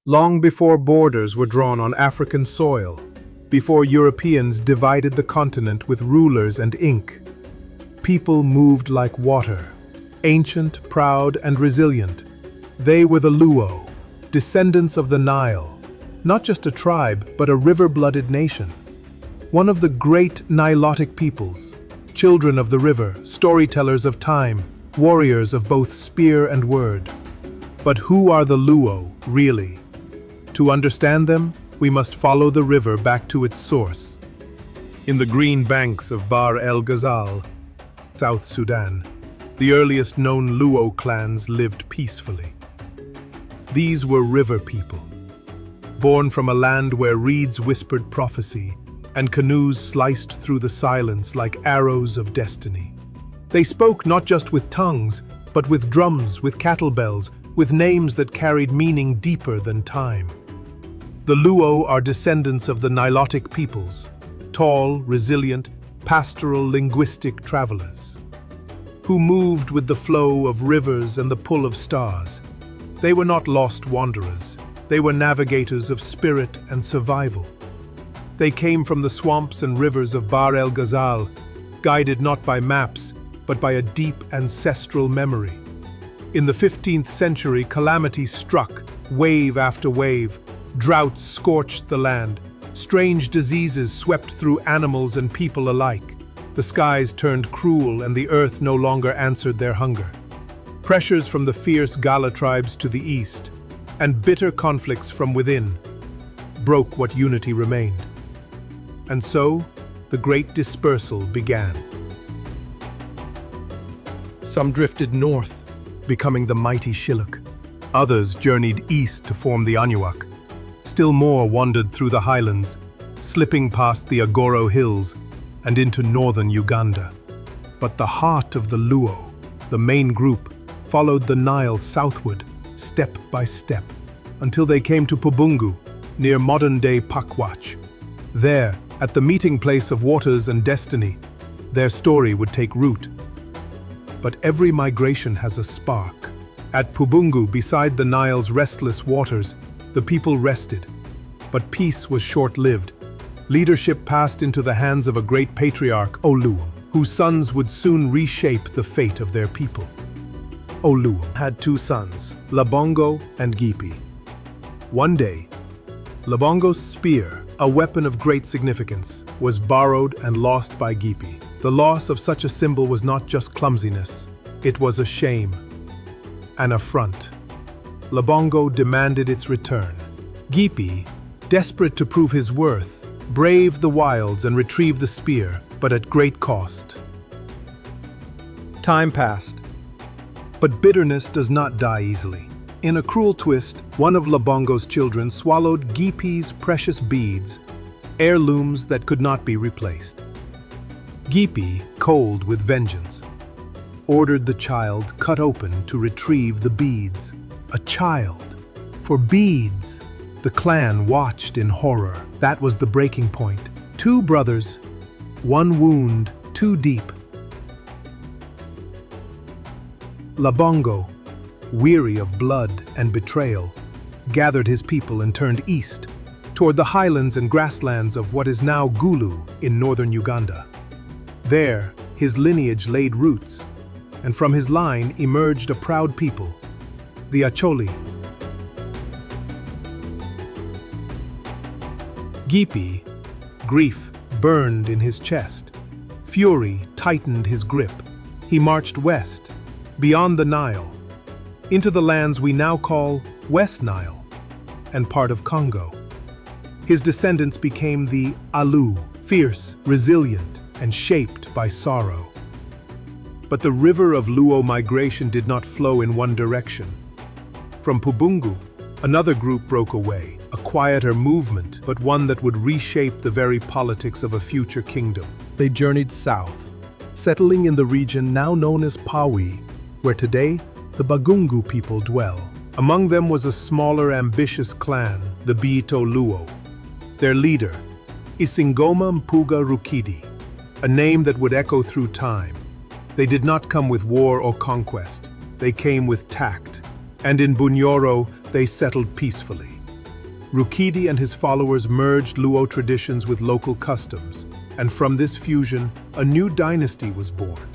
long before borders were drawn on African soil, before Europeans divided the continent with rulers and ink. People moved like water, ancient, proud, and resilient. They were the Luo, descendants of the Nile, not just a tribe, but a river-blooded nation. One of the great Nilotic peoples, children of the river, storytellers of time, warriors of both spear and word. But who are the Luo, really? To understand them, we must follow the river back to its source. In the green banks of Bahr el Ghazal, South Sudan, the earliest known Luo clans lived peacefully. These were river people, born from a land where reeds whispered prophecy and canoes sliced through the silence like arrows of destiny. They spoke not just with tongues, but with drums, with cattle bells, with names that carried meaning deeper than time. The Luo are descendants of the Nilotic peoples, tall, resilient, pastoral linguistic travelers, who moved with the flow of rivers and the pull of stars. They were not lost wanderers. They were navigators of spirit and survival. They came from the swamps and rivers of Bahr el Ghazal, guided not by maps, but by a deep ancestral memory. In the 15th century, calamity struck, wave after wave. Droughts scorched the land. Strange diseases swept through animals and people alike. The skies turned cruel and the earth no longer answered their hunger. Pressures from the fierce Gala tribes to the east, and bitter conflicts from within, broke what unity remained. And so, the Great Dispersal began. Some drifted north, becoming the mighty Shilluk. Others journeyed east to form the Anuak. Still more wandered through the highlands, slipping past the Agoro Hills and into northern Uganda. But the heart of the Luo, the main group, followed the Nile southward, step by step, until they came to Pubungu, near modern-day Pakwach. There, at the meeting place of waters and destiny, their story would take root. But every migration has a spark. At Pubungu, beside the Nile's restless waters, the people rested. But peace was short-lived. Leadership passed into the hands of a great patriarch, Oluwum, whose sons would soon reshape the fate of their people. Oluwum had two sons, Labongo and Gipi. One day, Labongo's spear, a weapon of great significance, was borrowed and lost by Gipi. The loss of such a symbol was not just clumsiness, it was a shame, an affront. Labongo demanded its return. Gipi, desperate to prove his worth, braved the wilds and retrieved the spear, but at great cost. Time passed, but bitterness does not die easily. In a cruel twist, one of Labongo's children swallowed Gipi's precious beads, heirlooms that could not be replaced. Gipi, cold with vengeance, ordered the child cut open to retrieve the beads. A child. For beads. The clan watched in horror. That was the breaking point. Two brothers, one wound too deep. Labongo, weary of blood and betrayal, gathered his people and turned east, toward the highlands and grasslands of what is now Gulu in northern Uganda. There, his lineage laid roots, and from his line emerged a proud people, the Acholi. Gipi, grief burned in his chest. Fury tightened his grip. He marched west, beyond the Nile, into the lands we now call West Nile and part of Congo. His descendants became the Alu, fierce, resilient, and shaped by sorrow. But the river of Luo migration did not flow in one direction. From Pubungu, another group broke away, a quieter movement, but one that would reshape the very politics of a future kingdom. They journeyed south, settling in the region now known as Pawi, where today the Bagungu people dwell. Among them was a smaller, ambitious clan, the Biito Luo. Their leader, Isingoma Mpuga Rukidi, a name that would echo through time. They did not come with war or conquest. They came with tact, and in Bunyoro they settled peacefully. Rukidi and his followers merged Luo traditions with local customs, and from this fusion, a new dynasty was born.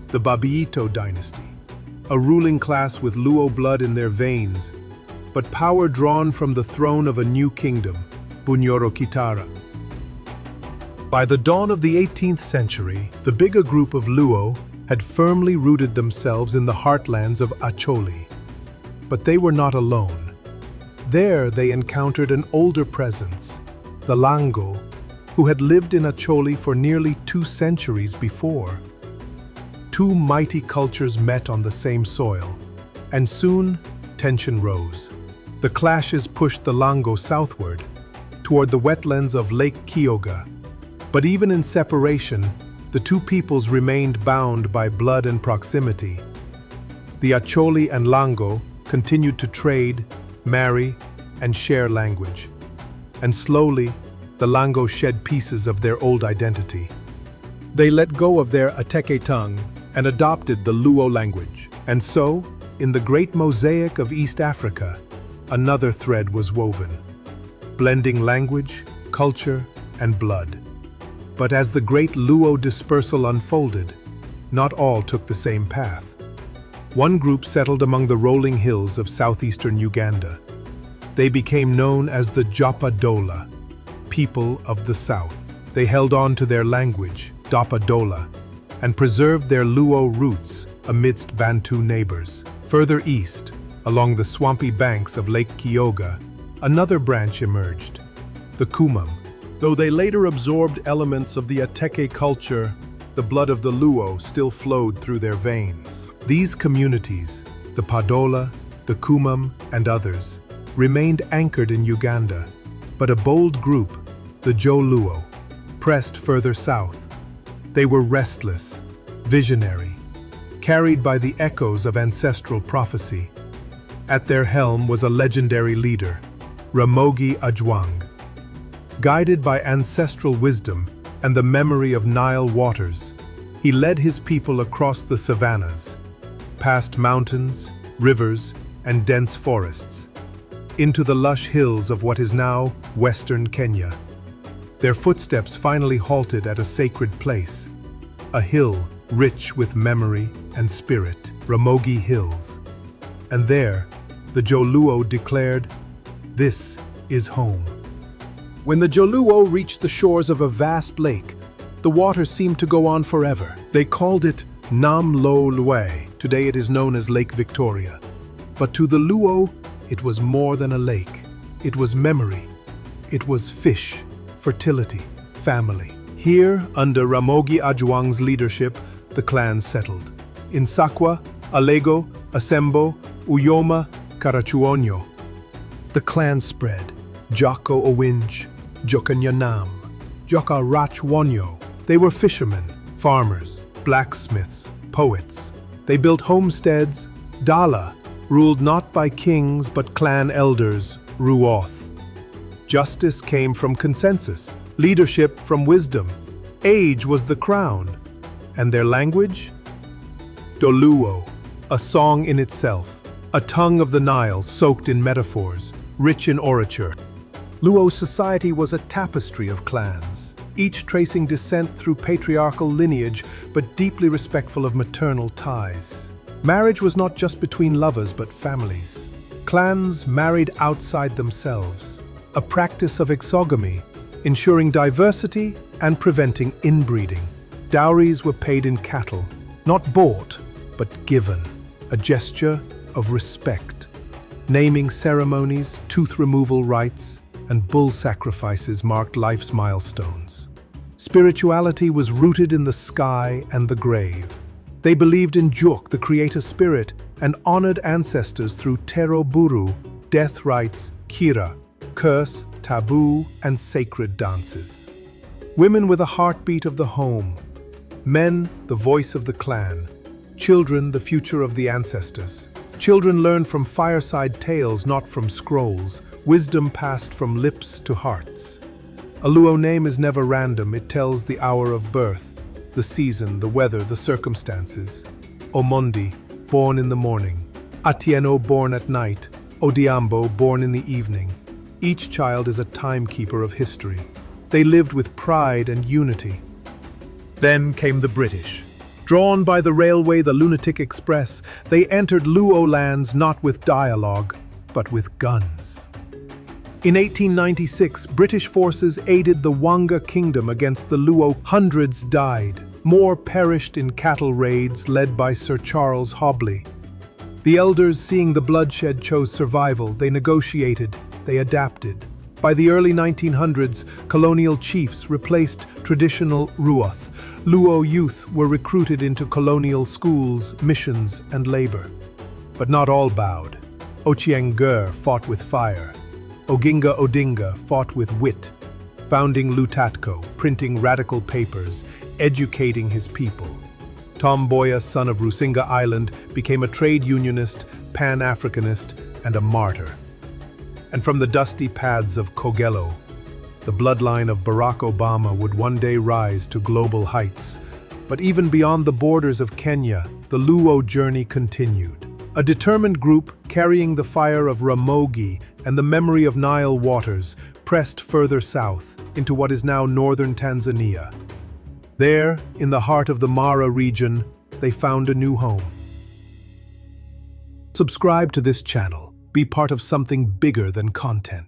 The Babiito dynasty, a ruling class with Luo blood in their veins, but power drawn from the throne of a new kingdom, Bunyoro Kitara. By the dawn of the 18th century, the bigger group of Luo had firmly rooted themselves in the heartlands of Acholi. But they were not alone. There they encountered an older presence, the Lango, who had lived in Acholi for nearly 2 centuries before. Two mighty cultures met on the same soil, and soon tension rose. The clashes pushed the Lango southward, toward the wetlands of Lake Kyoga. But even in separation, the two peoples remained bound by blood and proximity. The Acholi and Lango continued to trade, marry, and share language. And slowly, the Lango shed pieces of their old identity. They let go of their Ateke tongue and adopted the Luo language. And so, in the great mosaic of East Africa, another thread was woven, blending language, culture, and blood. But as the great Luo dispersal unfolded, not all took the same path. One group settled among the rolling hills of southeastern Uganda. They became known as the Japadola, people of the south. They held on to their language, Dapadola, and preserved their Luo roots amidst Bantu neighbors. Further east, along the swampy banks of Lake Kyoga, another branch emerged, the Kumam. Though they later absorbed elements of the Ateke culture, the blood of the Luo still flowed through their veins. These communities, the Padola, the Kumam, and others, remained anchored in Uganda, but a bold group, the Jo Luo, pressed further south. They were restless, visionary, carried by the echoes of ancestral prophecy. At their helm was a legendary leader, Ramogi Ajwang. Guided by ancestral wisdom and the memory of Nile waters, he led his people across the savannas, past mountains, rivers, and dense forests, into the lush hills of what is now western Kenya. Their footsteps finally halted at a sacred place, a hill rich with memory and spirit, Ramogi Hills. And there, the Jo Luo declared, "This is home." When the Jo Luo reached the shores of a vast lake, the water seemed to go on forever. They called it Nam Lo Lue. Today it is known as Lake Victoria. But to the Luo, it was more than a lake. It was memory. It was fish, fertility, family. Here, under Ramogi Ajwang's leadership, the clans settled. In Sakwa, Alego, Asembo, Uyoma, Karachuonyo. The clans spread. Joko Owinj, Jokanyanam, Joka Rachwonyo. They were fishermen, farmers, blacksmiths, poets. They built homesteads. Dala, ruled not by kings but clan elders, Ruoth. Justice came from consensus, leadership from wisdom. Age was the crown. And their language? Doluo, a song in itself, a tongue of the Nile soaked in metaphors, rich in orature. Luo society was a tapestry of clans, each tracing descent through patriarchal lineage but deeply respectful of maternal ties. Marriage was not just between lovers but families. Clans married outside themselves, a practice of exogamy, ensuring diversity and preventing inbreeding. Dowries were paid in cattle, not bought, but given, a gesture of respect. Naming ceremonies, tooth removal rites, and bull sacrifices marked life's milestones. Spirituality was rooted in the sky and the grave. They believed in Juk, the creator spirit, and honored ancestors through Tero Buru, death rites, Kira, curse, taboo, and sacred dances. Women were the heartbeat of the home. Men, the voice of the clan. Children, the future of the ancestors. Children learned from fireside tales, not from scrolls. Wisdom passed from lips to hearts. A Luo name is never random. It tells the hour of birth, the season, the weather, the circumstances. Omondi, born in the morning. Atieno, born at night. Odiambo, born in the evening. Each child is a timekeeper of history. They lived with pride and unity. Then came the British. Drawn by the railway, the Lunatic Express, they entered Luo lands not with dialogue, but with guns. In 1896, British forces aided the Wanga kingdom against the Luo. Hundreds died. More perished in cattle raids led by Sir Charles Hobley. The elders, seeing the bloodshed, chose survival. They negotiated. They adapted. By the early 1900s, colonial chiefs replaced traditional Ruoth. Luo youth were recruited into colonial schools, missions, and labor. But not all bowed. Ochieng Ger fought with fire. Oginga Odinga fought with wit, founding Lutatco, printing radical papers, educating his people. Tom Mboya, son of Rusinga Island, became a trade unionist, Pan-Africanist, and a martyr. And from the dusty paths of Kogelo, the bloodline of Barack Obama would one day rise to global heights. But even beyond the borders of Kenya, the Luo journey continued. A determined group carrying the fire of Ramogi and the memory of Nile waters pressed further south into what is now northern Tanzania. There, in the heart of the Mara region, they found a new home. Subscribe to this channel. Be part of something bigger than content.